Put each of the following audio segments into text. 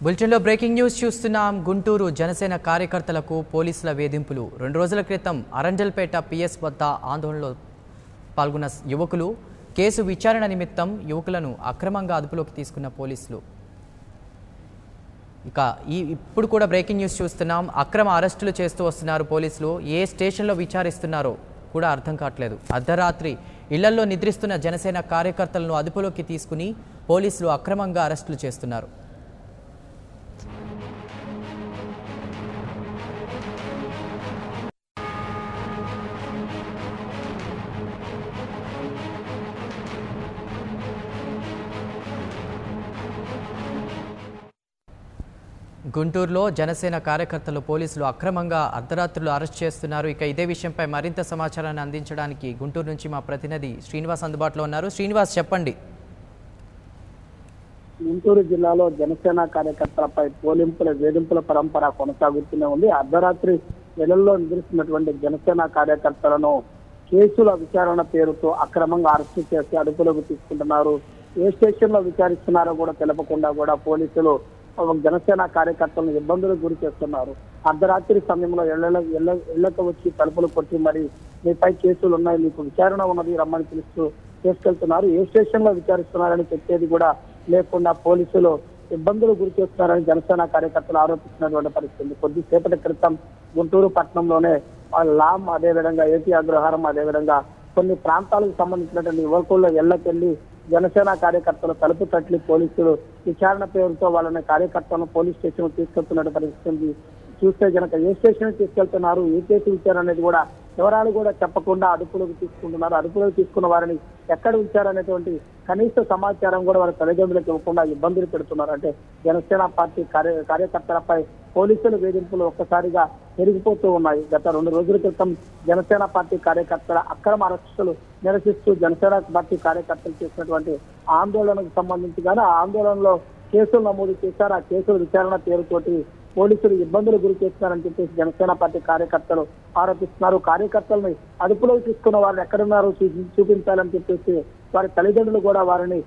బులెటిన్లో breaking news చూస్తున్నాం. గుంటూరు జనసేన కార్యకర్తలకు పోలీసుల వేధింపులు. 2 రోజుల క్రితం అరండల్పేట పిఎస్ వద్ద ఆందోళనలో పాల్గొన్న యువకులు కేసు విచారణ నిమిత్తం యువకులను అక్రమంగా అదుపులోకి తీసుకున్న పోలీసులు. ఇక ఇప్పుడు కూడా బ్రేకింగ్ న్యూస్ చూస్తున్నాం. అక్రమ అరెస్టులు చేస్తూ వస్తున్నారు పోలీసులు. ఏ స్టేషన్లో విచారిస్తున్నారో కూడా అర్థం కావట్లేదు. అర్ధరాత్రి ఇళ్లల్లో నిద్రిస్తున్న జనసేన కార్యకర్తలను అదుపులోకి తీసుకుని పోలీసులు అక్రమంగా అరెస్టులు చేస్తున్నారు. గుంటూరులో జనసేన కార్యకర్తలు పోలీసులు అక్రమంగా అర్ధరాత్రులు అరెస్ట్ చేస్తున్నారు. ఇక ఇదే విషయంపై మరింత సమాచారాన్ని అందించడానికి గుంటూరు నుంచి మా ప్రతినిధి శ్రీనివాస్ అందుబాటులో ఉన్నారు. శ్రీనివాస్, చెప్పండి. గుంటూరు జిల్లాలో జనసేన కార్యకర్తలపై వేధింపుల పరంపర కొనసాగుతూనే ఉంది. అర్ధరాత్రి నెలల్లో నిద్రిస్తున్నటువంటి జనసేన కార్యకర్తలను కేసుల విచారణ పేరుతో అక్రమంగా అరెస్టు చేసి అదుపులోకి తీసుకుంటున్నారు. ఏ స్టేషన్ లో విచారిస్తున్నారో కూడా తెలపకుండా కూడా పోలీసులు జనసేన కార్యకర్తలను ఇబ్బందులకు గురి చేస్తున్నారు. అర్ధరాత్రి సమయంలో ఇళ్లకు వచ్చి తలుపులు కొట్టి మరి మీపై కేసులు ఉన్నాయి, మీకు విచారణ ఉన్నది రమ్మని పిలుస్తూ తీసుకెళ్తున్నారు. ఏ స్టేషన్ లో విచారిస్తున్నారని చెప్పేది కూడా లేకుండా పోలీసులు ఇబ్బందులు గురి చేస్తున్నారని జనసేన కార్యకర్తలు ఆరోపిస్తున్నటువంటి పరిస్థితి. కొద్దిసేపటి క్రితం గుంటూరు పట్టణంలోనే లామ్, అదేవిధంగా ఏపీ అగ్రహారం, అదేవిధంగా కొన్ని ప్రాంతాలకు సంబంధించినటువంటి యువకుల్లో ఇళ్లకెళ్లి జనసేన కార్యకర్తలు తలుపు తట్లి పోలీసులు విచారణ పేరుతో వాళ్ళని కార్యకర్తలను పోలీస్ స్టేషన్ తీసుకెళ్తున్న పరిస్థితి. చూస్తే కనుక ఏ స్టేషన్ తీసుకెళ్తున్నారు, ఏ కేసు విచారణ అనేది కూడా వివరాలు కూడా చెప్పకుండా అదుపులోకి తీసుకుంటున్నారు. అదుపులోకి తీసుకున్న వారిని ఎక్కడ ఉంచారనేటువంటి కనీస సమాచారం కూడా వారి తల్లిదండ్రులకు ఇవ్వకుండా ఇబ్బందులు పెడుతున్నారు. అంటే జనసేన పార్టీ కార్యకర్తలపై పోలీసుల వేధింపులు ఒక్కసారిగా పెరిగిపోతూ ఉన్నాయి. గత 2 రోజుల క్రితం జనసేన పార్టీ కార్యకర్తల అక్రమ అరెస్టులు నిరసిస్తూ జనసేన పార్టీ కార్యకర్తలు చేసినటువంటి ఆందోళనకు సంబంధించి కానీ ఆ ఆందోళనలో కేసులు నమోదు చేశారు. ఆ కేసుల విచారణ పేరుతోటి పోలీసులు ఇబ్బందులు గురి చేస్తున్నారని చెప్పేసి జనసేన పార్టీ కార్యకర్తలు ఆరోపిస్తున్నారు. కార్యకర్తలను అదుపులోకి తీసుకున్న వారిని ఎక్కడున్నారో చూపించాలని చెప్పేసి వారి తల్లిదండ్రులు కూడా వారిని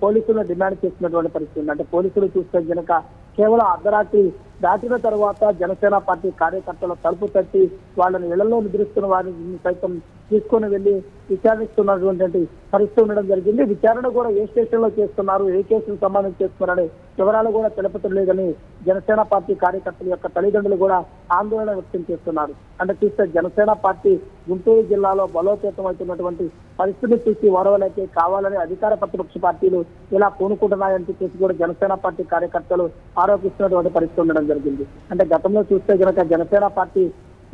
పోలీసులను డిమాండ్ చేస్తున్నటువంటి పరిస్థితి. అంటే పోలీసులు చూస్తే కనుక కేవలం అర్ధరాత్రి దాటిన తర్వాత జనసేన పార్టీ కార్యకర్తలు తలుపు తట్టి వాళ్ళని ఇళ్లలో నిద్రిస్తున్న వారిని సైతం తీసుకొని వెళ్లి విచారిస్తున్నటువంటి పరిస్థితి ఉండడం జరిగింది. విచారణ కూడా ఏ స్టేషన్ లో చేస్తున్నారు, ఏ కేసుకు సంబంధించి చేస్తున్నారని వివరాలు కూడా తెలపలేదని జనసేన పార్టీ కార్యకర్తల యొక్క తల్లిదండ్రులు కూడా ఆందోళన వ్యక్తం చేస్తున్నారు. అంటే చూస్తే జనసేన పార్టీ గుంటూరు జిల్లాలో బలోపేతం అవుతున్నటువంటి పరిస్థితిని చూసి ఓరవలేకే కావాలని అధికార ప్రతిపక్ష పార్టీలు ఇలా పూనుకుంటున్నాయని చెప్పేసి కూడా జనసేన పార్టీ కార్యకర్తలు ఆరోపిస్తున్నటువంటి పరిస్థితి ఉండడం జరిగింది. అంటే గతంలో చూస్తే కనుక జనసేన పార్టీ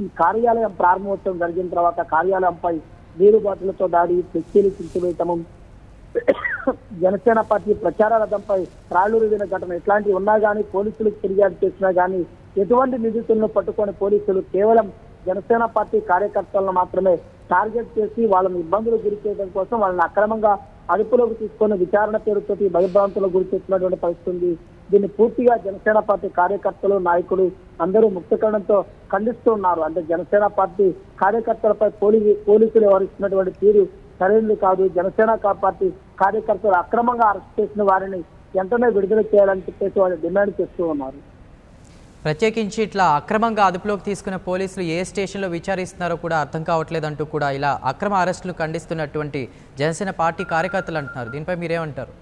ఈ కార్యాలయం ప్రారంభోత్సవం జరిగిన తర్వాత కార్యాలయంపై నీరు బాటిలతో దాడి, ఫ్లెక్సీలు చించివేయటము, జనసేన పార్టీ ప్రచార రథంపై రాళ్లు రువిన ఘటన ఇట్లాంటివి ఉన్నా కానీ పోలీసులకు ఫిర్యాదు చేసినా కానీ ఎటువంటి నిందితులను పట్టుకొని పోలీసులు కేవలం జనసేన పార్టీ కార్యకర్తలను మాత్రమే టార్గెట్ చేసి వాళ్ళని ఇబ్బందులు గురి చేయడం కోసం వాళ్ళని అక్రమంగా అదుపులోకి తీసుకొని విచారణ పేరుతోటి భయభ్రాంతులకు గురి చేస్తున్నటువంటి పరిస్థితి. దీన్ని పూర్తిగా జనసేన పార్టీ కార్యకర్తలు, నాయకులు అందరూ ముక్తకరణంతో ఖండిస్తూ ఉన్నారు. అంటే జనసేన పార్టీ కార్యకర్తలపై పోలీసులు వ్యవహరిస్తున్నటువంటి తీరు సరైనది కాదు. జనసేన పార్టీ కార్యకర్తలు అక్రమంగా అరెస్ట్ చేసిన వారిని వెంటనే విడుదల చేయాలని చెప్పేసి వాళ్ళు డిమాండ్ చేస్తూ ఉన్నారు. ప్రత్యేకించి ఇట్లా అక్రమంగా అదుపులోకి తీసుకున్న పోలీసులు ఏ స్టేషన్లో విచారిస్తున్నారో కూడా అర్థం కావట్లేదంటూ కూడా ఇలా అక్రమ అరెస్టులు ఖండిస్తున్నటువంటి జనసేన పార్టీ కార్యకర్తలు అంటున్నారు. దీనిపై మీరేమంటారు?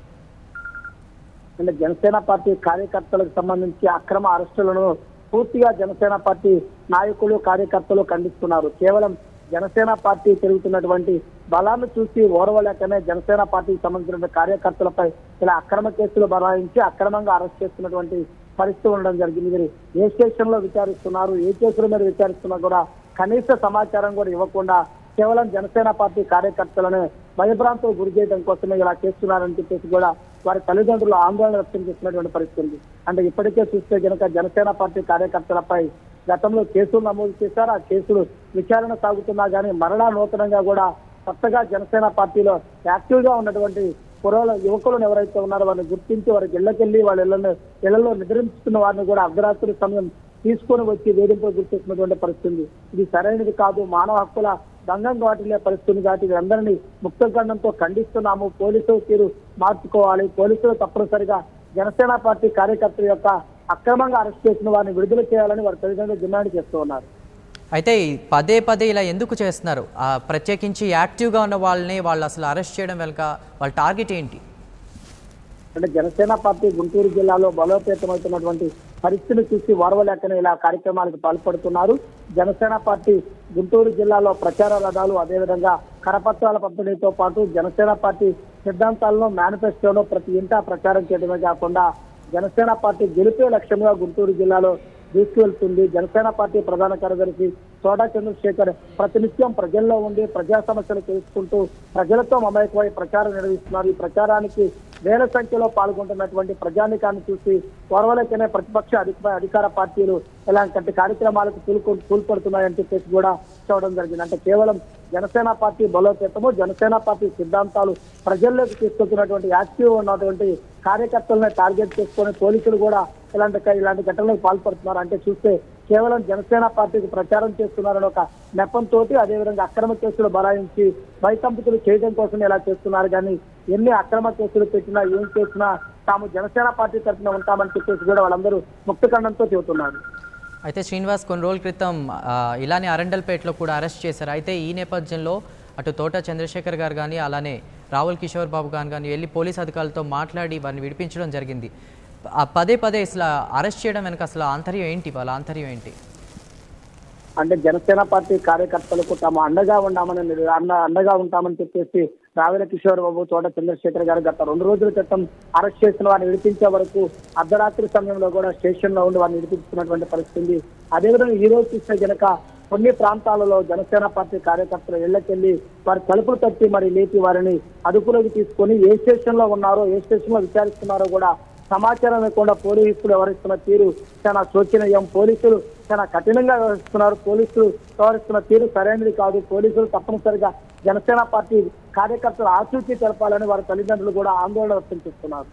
అంటే జనసేన పార్టీ కార్యకర్తలకు సంబంధించి అక్రమ అరెస్టులను పూర్తిగా జనసేన పార్టీ నాయకులు, కార్యకర్తలు ఖండిస్తున్నారు. కేవలం జనసేన పార్టీ తిరుగుతున్నటువంటి బలాన్ని చూసి ఓర్వలేకనే జనసేన పార్టీకి సంబంధించిన కార్యకర్తలపై ఇలా అక్రమ కేసులు బనాయించి అక్రమంగా అరెస్ట్ చేస్తున్నటువంటి పరిస్థితి ఉండడం జరిగింది. మీరు ఏ స్టేషన్ లో విచారిస్తున్నారు, ఏ కేసుల మీద విచారిస్తున్నా కూడా కనీస సమాచారం కూడా ఇవ్వకుండా కేవలం జనసేన పార్టీ కార్యకర్తలను భయభ్రాంతులు గురి చేయడం కోసమే ఇలా చేస్తున్నారని చెప్పేసి కూడా వారి తల్లిదండ్రులు ఆందోళన వ్యక్తం చేస్తున్నటువంటి పరిస్థితి. అంటే ఇప్పటికే చూస్తే కనుక జనసేన పార్టీ కార్యకర్తలపై గతంలో కేసులు నమోదు చేశారు. ఆ కేసులు విచారణ సాగుతున్నా కానీ మరలా నూతనంగా కూడా కొత్తగా జనసేన పార్టీలో యాక్టివ్ గా ఉన్నటువంటి యువకులను ఎవరైతే ఉన్నారో వారిని గుర్తించి వారికి ఇళ్లకెళ్లి వాళ్ళ ఇళ్లలో నిద్రించుతున్న వారిని కూడా అర్ధరాత్రి సమయం తీసుకొని వచ్చి వేధింపులు గుర్తిస్తున్నటువంటి పరిస్థితి. ఇది సరైనది కాదు, మానవ హక్కుల భంగం వాటిల్లే పరిస్థితిని కాబట్టి అందరినీ ముక్తఖండంతో ఖండిస్తున్నాము. పోలీసులు తీరు మార్చుకోవాలి. పోలీసులు తప్పనిసరిగా జనసేన పార్టీ కార్యకర్తల యొక్క అక్రమంగా అరెస్ట్ చేసిన వారిని విడుదల చేయాలని వారి తల్లిదండ్రులు డిమాండ్ చేస్తూ ఉన్నారు. అయితే పదే పదే ఇలా ఎందుకు చేస్తున్నారు? ప్రత్యేకించి యాక్టివ్గా ఉన్న వాళ్ళని వాళ్ళు అసలు అరెస్ట్ చేయడం వెనుక వాళ్ళ టార్గెట్ ఏంటి? అంటే జనసేన పార్టీ గుంటూరు జిల్లాలో బలోపేతమవుతున్నటువంటి పరిస్థితిని చూసి ఓర్వలేకనే ఇలా కార్యక్రమాలకు పాల్పడుతున్నారు. జనసేన పార్టీ గుంటూరు జిల్లాలో ప్రచార రథాలు, అదేవిధంగా కరపత్రాల పంపిణీతో పాటు జనసేన పార్టీ సిద్ధాంతాలను మేనిఫెస్టోలో ప్రతి ఇంటా ప్రచారం చేయడమే కాకుండా జనసేన పార్టీ గెలిపే లక్ష్యంగా గుంటూరు జిల్లాలో దూసుకువెళ్తుంది. జనసేన పార్టీ ప్రధాన కార్యదర్శి తోట చంద్రశేఖర్ ప్రతినిత్యం ప్రజల్లో ఉండి ప్రజా సమస్యలు తెలుసుకుంటూ ప్రజలతో మమేకమై ప్రచారం నిర్వహిస్తున్నారు. ఈ ప్రచారానికి వేల సంఖ్యలో పాల్గొంటున్నటువంటి ప్రజానికాన్ని చూసి ఓర్వలేకనే ప్రతిపక్ష అధికార పార్టీలు ఇలాంటి కార్యక్రమాలకు తూల్పడుతున్నాయని చెప్పేసి కూడా చూడడం జరిగింది. అంటే కేవలం జనసేన పార్టీ బలోపేతము, జనసేన పార్టీ సిద్ధాంతాలు ప్రజల్లోకి తీసుకొచ్చినటువంటి యాక్టివ్ ఉన్నటువంటి కార్యకర్తలను టార్గెట్ చేసుకొని పోలీసులు కూడా ఇలాంటి ఘటనలకు పాల్పడుతున్నారు. అంటే చూస్తే కేవలం జనసేన పార్టీకి ప్రచారం చేస్తున్నారని ఒక నెపంతో, అదేవిధంగా అక్రమ కేసులు బలాయించి వైకంపితులు చేయడం కోసం ఇలా చేస్తున్నారు. కానీ ఎన్ని అక్రమ కేసులు పెట్టినా ఏం చేసినా తాము జనసేన పార్టీ తరఫున ఉంటామని చెప్పేసి కూడా వాళ్ళందరూ ముక్తఖండంతో చెబుతున్నారు. అయితే శ్రీనివాస్, కొన్ని రోజుల క్రితం ఇలానే అరండల్పేటలో కూడా అరెస్ట్ చేశారు. అయితే ఈ నేపథ్యంలో అటు తోట చంద్రశేఖర్ గారు కానీ అలానే రావుల్ కిషోర్ బాబు గారు కానీ వెళ్ళి పోలీస్ అధికారులతో మాట్లాడి వారిని విడిపించడం జరిగింది. పదే పదే అసలు అరెస్ట్ చేయడం వెనక అసలు ఆంతర్యం ఏంటి? వాళ్ళ ఆంతర్యం ఏంటి? అంటే జనసేన పార్టీ కార్యకర్తలకు తాము అండగా ఉంటామని చెప్పేసి రావుల కిషోర్ బాబు, తోట చంద్రశేఖర్ గారు గత 2 రోజుల క్రితం అరెస్ట్ చేసిన వారిని విడిపించే వరకు అర్ధరాత్రి సమయంలో కూడా స్టేషన్ లో ఉండి వారిని విడిపించుకున్నటువంటి పరిస్థితి. అదేవిధంగా ఈ రోజు చూస్తే గనక కొన్ని ప్రాంతాలలో జనసేన పార్టీ కార్యకర్తలు ఇళ్లకెళ్లి వారి తలుపులు తట్టి మరి లేపి వారిని అదుపులోకి తీసుకొని ఏ స్టేషన్ లో ఉన్నారో, ఏ స్టేషన్ లో విచారిస్తున్నారో కూడా సమాచారం లేకుండా పోలీసులు వ్యవహరిస్తున్న తీరు చాలా శోచనీయం. పోలీసులు చాలా కఠినంగా వ్యవహరిస్తున్నారు. పోలీసులు వ్యవహరిస్తున్న తీరు సరైనది కాదు. పోలీసులు తప్పనిసరిగా జనసేన పార్టీ కార్యకర్తలు ఆచూకీ తెలపాలని వారి తల్లిదండ్రులు కూడా ఆందోళన వ్యక్తం చేస్తున్నారు.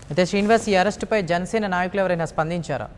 అయితే శ్రీనివాస్, ఈ అరెస్టుపై జనసేన నాయకులు ఎవరైనా స్పందించారా?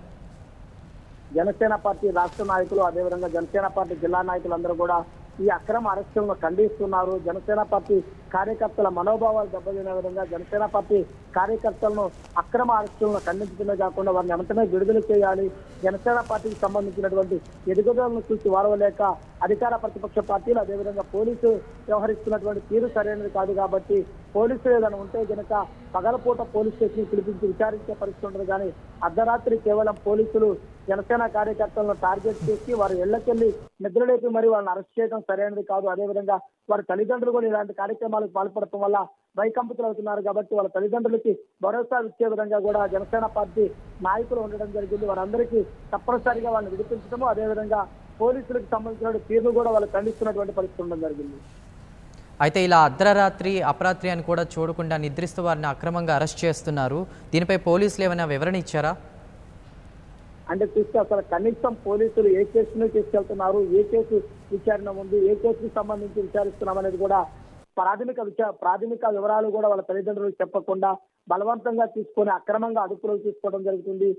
జనసేన పార్టీ రాష్ట్ర నాయకులు, అదేవిధంగా జనసేన పార్టీ జిల్లా నాయకులందరూ కూడా ఈ అక్రమ అరెస్టులను ఖండిస్తున్నారు. జనసేన పార్టీ కార్యకర్తల మనోభావాలు దెబ్బతినే విధంగా జనసేన పార్టీ కార్యకర్తలను అక్రమ అరెస్టులను ఖండించడమే కాకుండా వారిని వెంటనే విడుదల చేయాలి. జనసేన పార్టీకి సంబంధించినటువంటి ఎదుగుదలను చూసి వారవలేక అధికార ప్రతిపక్ష పార్టీలు, అదేవిధంగా పోలీసు వ్యవహరిస్తున్నటువంటి తీరు సరైనది కాదు. కాబట్టి పోలీసులు ఏదైనా ఉంటే కనుక పగలపూట పోలీస్ స్టేషన్ పిలిపించి విచారించే పరిస్థితి ఉంటుంది. కానీ అర్ధరాత్రి కేవలం పోలీసులు జనసేన కార్యకర్తలను టార్గెట్ చేసి వారి ఇళ్లకెళ్లి నిద్రలేపి మరి వాళ్ళని అరెస్ట్ చేయడం సరైనది కాదు. అదేవిధంగా వారి తల్లిదండ్రులు కూడా ఇలాంటి కార్యక్రమాలకు పాల్పడటం వల్ల వైకంపితులు అవుతున్నారు. కాబట్టి వాళ్ళ తల్లిదండ్రులకి భరోసా ఇచ్చే విధంగా కూడా జనసేన పార్టీ నాయకులు ఉండడం జరిగింది. వారందరికీ తప్పనిసరిగా వాళ్ళని విడిపించడము, అదేవిధంగా పోలీసులకు సంబంధించిన తీరును కూడా వాళ్ళు ఖండిస్తున్నటువంటి పరిస్థితి ఉండడం జరిగింది. అయితే ఇలా అర్ధరాత్రి అపరాత్రి అని కూడా చూడకుండా నిద్రిస్తూ వారిని అక్రమంగా అరెస్ట్ చేస్తున్నారు. దీనిపై పోలీసులు ఏమైనా వివరణ ఇచ్చారా? అంటే చూస్తే అసలు కనీసం పోలీసులు ఏ కేసును తీసుకెళ్తున్నారు, ఏ కేసు విచారణ ఉంది, ఏ కేసుకు సంబంధించి విచారిస్తున్నాం అనేది కూడా ప్రాథమిక వివరాలు కూడా వాళ్ళ తల్లిదండ్రులకు చెప్పకుండా బలవంతంగా తీసుకొని అక్రమంగా అదుపులోకి తీసుకోవడం జరుగుతుంది.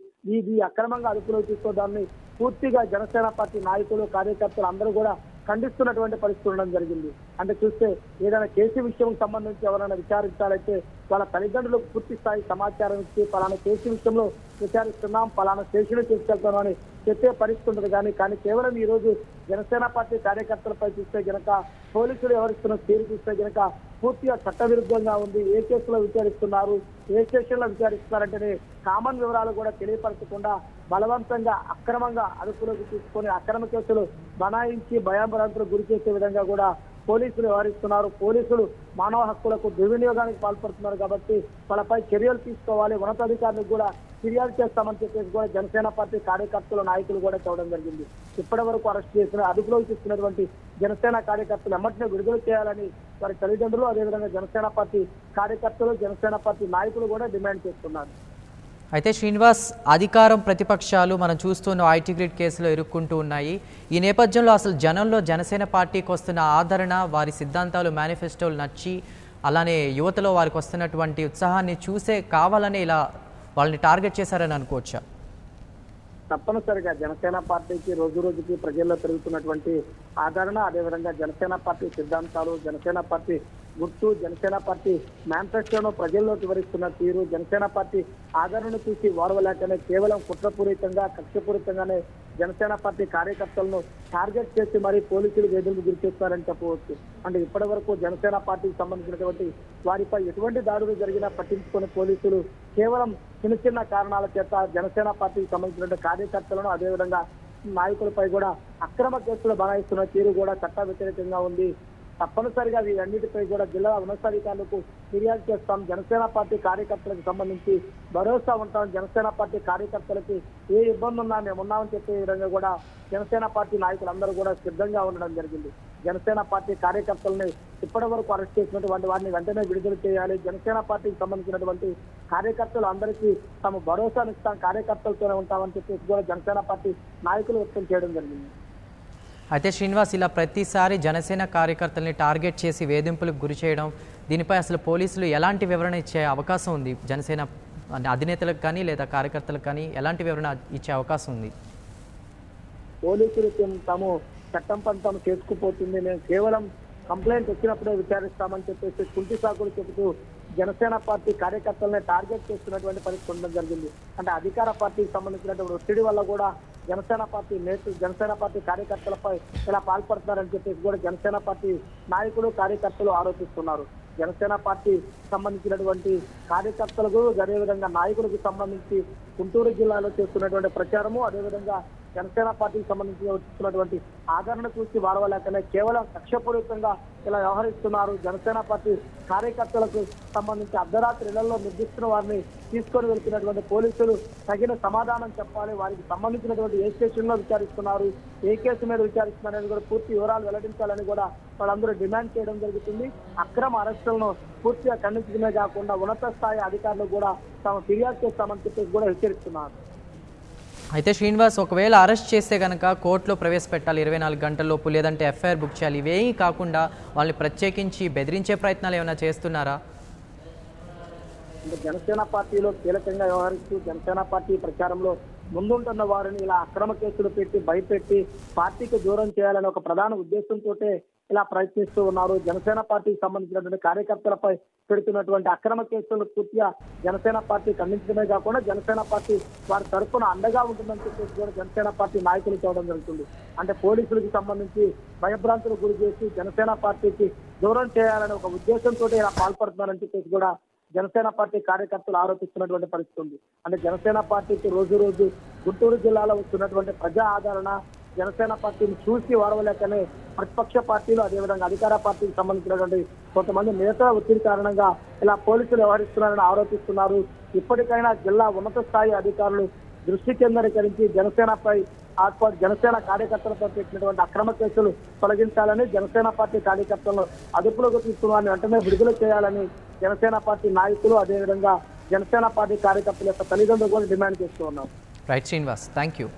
ఈ అక్రమంగా అదుపులోకి తీసుకోవడాన్ని పూర్తిగా జనసేన పార్టీ నాయకులు, కార్యకర్తలు అందరూ కూడా ఖండిస్తున్నటువంటి పరిస్థితి ఉండడం జరిగింది. అంటే చూస్తే ఏదైనా కేసు విషయం సంబంధించి ఎవరైనా విచారించాలంటే వాళ్ళ తల్లిదండ్రులకు పూర్తి స్థాయి సమాచారం ఇచ్చి పలానా కేసు విషయంలో విచారిస్తున్నాం, పలానా స్టేషన్ తీసుకెళ్తున్నాం అని చెప్పే పరిస్థితి ఉంటుంది. కానీ కేవలం ఈ రోజు జనసేన పార్టీ కార్యకర్తలపై చూస్తే గనక పోలీసులు ఎవరిస్తున్న తీరు చూస్తే గనక పూర్తిగా చట్టవిరుద్ధంగా ఉంది. ఏ కేసులో విచారిస్తున్నారు, ఏ స్టేషన్ లో విచారిస్తున్నారంటే కామన్ వివరాలు కూడా తెలియపరచకుండా బలవంతంగా అక్రమంగా అదుపులోకి తీసుకొని అక్రమ కేసులు బనాయించి భయాంబరాంతులకు గురి చేసే విధంగా కూడా పోలీసులు వ్యవహరిస్తున్నారు. పోలీసులు మానవ హక్కులకు దుర్వినియోగానికి పాల్పడుతున్నారు. కాబట్టి వాళ్ళపై చర్యలు తీసుకోవాలి, ఉన్నతాధికారులకు కూడా ఫిర్యాదు చేస్తామని చెప్పేసి కూడా జనసేన పార్టీ కార్యకర్తలు, నాయకులు కూడా చెప్పడం జరిగింది. ఇప్పటి వరకు అరెస్ట్ చేసిన అదుపులోకి తీసుకున్నటువంటి జనసేన కార్యకర్తలు ఎమ్మటినే విడుదల చేయాలని వారి తల్లిదండ్రులు, అదేవిధంగా జనసేన పార్టీ కార్యకర్తలు, జనసేన పార్టీ నాయకులు కూడా డిమాండ్ చేస్తున్నారు. అయితే శ్రీనివాస్, అధికారం ప్రతిపక్షాలు మనం చూస్తున్న ఐటీ గ్రిడ్ కేసులో ఇరుక్కుంటూ ఉన్నాయి. ఈ నేపథ్యంలో అసలు జనంలో జనసేన పార్టీకి వస్తున్న ఆదరణ, వారి సిద్ధాంతాలు, మేనిఫెస్టోలు నచ్చి అలానే యువతలో వారికి వస్తున్నటువంటి ఉత్సాహాన్ని చూసే కావాలని ఇలా వాళ్ళని టార్గెట్ చేశారని అనుకోవచ్చా? తప్పనిసరిగా జనసేన పార్టీకి రోజు రోజుకి ప్రజల్లో పెరుగుతున్నటువంటి ఆదరణ, అదేవిధంగా జనసేన పార్టీ సిద్ధాంతాలు, జనసేన పార్టీ గుర్తు, జనసేన పార్టీ మేనిఫెస్టోను ప్రజల్లోకి వివరిస్తున్న తీరు, జనసేన పార్టీ ఆదరణ చూసి ఓర్వలేకనే కేవలం కుట్రపూరితంగా కక్షపూరితంగానే జనసేన పార్టీ కార్యకర్తలను టార్గెట్ చేసి మరీ పోలీసులు వేధింపు గురి చేస్తున్నారని చెప్పవచ్చు. అంటే ఇప్పటి వరకు జనసేన పార్టీకి సంబంధించినటువంటి వారిపై ఎటువంటి దాడులు జరిగినా పట్టించుకునే పోలీసులు కేవలం చిన్న చిన్న కారణాల చేత జనసేన పార్టీకి సంబంధించినటువంటి కార్యకర్తలను అదేవిధంగా నాయకులపై కూడా అక్రమ కేసులు బనాయిస్తున్న తీరు కూడా చట్ట వ్యతిరేకంగా ఉంది. తప్పనిసరిగా వీరన్నిటిపై కూడా జిల్లా ఉన్నతాధికారులకు ఫిర్యాదు చేస్తాం. జనసేన పార్టీ కార్యకర్తలకు సంబంధించి భరోసా ఉంటాం. జనసేన పార్టీ కార్యకర్తలకి ఏ ఇబ్బంది ఉన్నా మేము ఉన్నామని చెప్పే విధంగా కూడా జనసేన పార్టీ నాయకులందరూ కూడా సిద్ధంగా ఉండడం జరిగింది. జనసేన పార్టీ కార్యకర్తలని ఇప్పటి వరకు అరెస్ట్ చేసినటువంటి వారిని వెంటనే విడుదల చేయాలి. జనసేన పార్టీకి సంబంధించినటువంటి కార్యకర్తలు అందరికీ తమ భరోసానిస్తాం, కార్యకర్తలతోనే ఉంటామని చెప్పేసి కూడా జనసేన పార్టీ నాయకులు వ్యక్తం చేయడం జరిగింది. అయితే శ్రీనివాస్, ఇలా ప్రతిసారి జనసేన కార్యకర్తల్ని టార్గెట్ చేసి వేధింపులకు గురి చేయడం, దీనిపై అసలు పోలీసులు ఎలాంటి వివరణ ఇచ్చే అవకాశం ఉంది? జనసేన అధినేతలకు కానీ లేదా కార్యకర్తలకు కానీ ఎలాంటి వివరణ ఇచ్చే అవకాశం ఉంది? పోలీసులు తాము చట్టం పని తాము చేసుకుపోతుంది, మేము కేవలం కంప్లైంట్ వచ్చినప్పుడే విచారిస్తామని చెప్పేసి కుంటి సాకులు చెబుతూ జనసేన పార్టీ కార్యకర్తలనే టార్గెట్ చేస్తున్నటువంటి పరిస్థితి ఉండడం జరిగింది. అంటే అధికార పార్టీకి సంబంధించినటువంటి ఒత్తిడి వల్ల కూడా జనసేన పార్టీ నేతలు జనసేన పార్టీ కార్యకర్తలపై ఇలా పాల్పడుతున్నారని చెప్పేసి కూడా జనసేన పార్టీ నాయకులు కార్యకర్తలు ఆరోపిస్తున్నారు. జనసేన పార్టీ సంబంధించినటువంటి కార్యకర్తలకు అదేవిధంగా నాయకులకు సంబంధించి గుంటూరు జిల్లాలో చేస్తున్నటువంటి ప్రచారము, అదేవిధంగా జనసేన పార్టీకి సంబంధించి వచ్చినటువంటి ఆదరణ చూసి వారవలేకనే కేవలం కక్షపూరితంగా ఇలా వ్యవహరిస్తున్నారు. జనసేన పార్టీ కార్యకర్తలకు సంబంధించి అర్ధరాత్రి ఇళ్లలో నిర్దిష్టిన వారిని తీసుకొని వెళ్తున్నటువంటి పోలీసులు తగిన సమాధానం చెప్పాలి. వారికి సంబంధించినటువంటి ఏ స్టేషన్ లో విచారిస్తున్నారు, ఏ కేసు మీద విచారిస్తున్నారని కూడా పూర్తి వివరాలు వెల్లడించాలని కూడా వాళ్ళందరూ డిమాండ్ చేయడం జరుగుతుంది. అక్రమ అరెస్టులను పూర్తిగా ఖండించడమే కాకుండా ఉన్నత స్థాయి అధికారులు కూడా తాము ఫిర్యాదు చేస్తామని చెప్పేసి కూడా హెచ్చరిస్తున్నారు. అయితే శ్రీనివాస్, ఒకవేళ అరెస్ట్ చేస్తే కనుక కోర్టులో ప్రవేశపెట్టాలి 24 గంటల్లోపు, లేదంటే ఎఫ్ఐఆర్ బుక్ చేయాలి. ఇవేమీ కాకుండా వాళ్ళని ప్రత్యేకించి బెదిరించే ప్రయత్నాలు ఏమైనా చేస్తున్నారా? జనసేన పార్టీలో కీలకంగా వ్యవహరిస్తూ జనసేన పార్టీ ప్రచారంలో ముందుంటున్న వారిని ఇలా అక్రమ కేసులు పెట్టి భయపెట్టి పార్టీకి దూరం చేయాలని ఒక ప్రధాన ఉద్దేశంతో ఇలా ప్రయత్నిస్తూ ఉన్నారు. జనసేన పార్టీకి సంబంధించినటువంటి కార్యకర్తలపై పెడుతున్నటువంటి అక్రమ కేసులను పూర్తిగా జనసేన పార్టీ ఖండించడమే కాకుండా జనసేన పార్టీ వారి తరఫున అండగా ఉంటుందని చెప్పేసి కూడా జనసేన పార్టీ నాయకులు చెప్పడం జరుగుతుంది. అంటే పోలీసులకు సంబంధించి భయభ్రాంతులకు గురి చేసి జనసేన పార్టీకి దూరం చేయాలని ఒక ఉద్దేశంతో ఇలా పాల్పడుతున్నారని చెప్పేసి కూడా జనసేన పార్టీ కార్యకర్తలు ఆరోపిస్తున్నటువంటి పరిస్థితి ఉంది. అంటే జనసేన పార్టీకి రోజు రోజు గుంటూరు జిల్లాలో వస్తున్నటువంటి ప్రజా ఆదరణ జనసేన పార్టీని చూసి వారవలేకనే ప్రతిపక్ష పార్టీలు అదేవిధంగా అధికార పార్టీకి సంబంధించినటువంటి కొంతమంది నేతల ఒత్తిడి కారణంగా ఇలా పోలీసులు వ్యవహరిస్తున్నారని ఆరోపిస్తున్నారు. ఇప్పటికైనా జిల్లా ఉన్నత స్థాయి అధికారులు దృష్టి కేంద్రీకరించి జనసేన కార్యకర్తలపై పెట్టినటువంటి అక్రమ కేసులు తొలగించాలని, జనసేన పార్టీ కార్యకర్తలను అదుపులోకి తీసుకున్న వెంటనే విడుదల చేయాలని జనసేన పార్టీ నాయకులు అదేవిధంగా జనసేన పార్టీ కార్యకర్తల యొక్క తల్లిదండ్రులు కూడా డిమాండ్ చేస్తూ ఉన్నారు. Right Srinivas, thank you.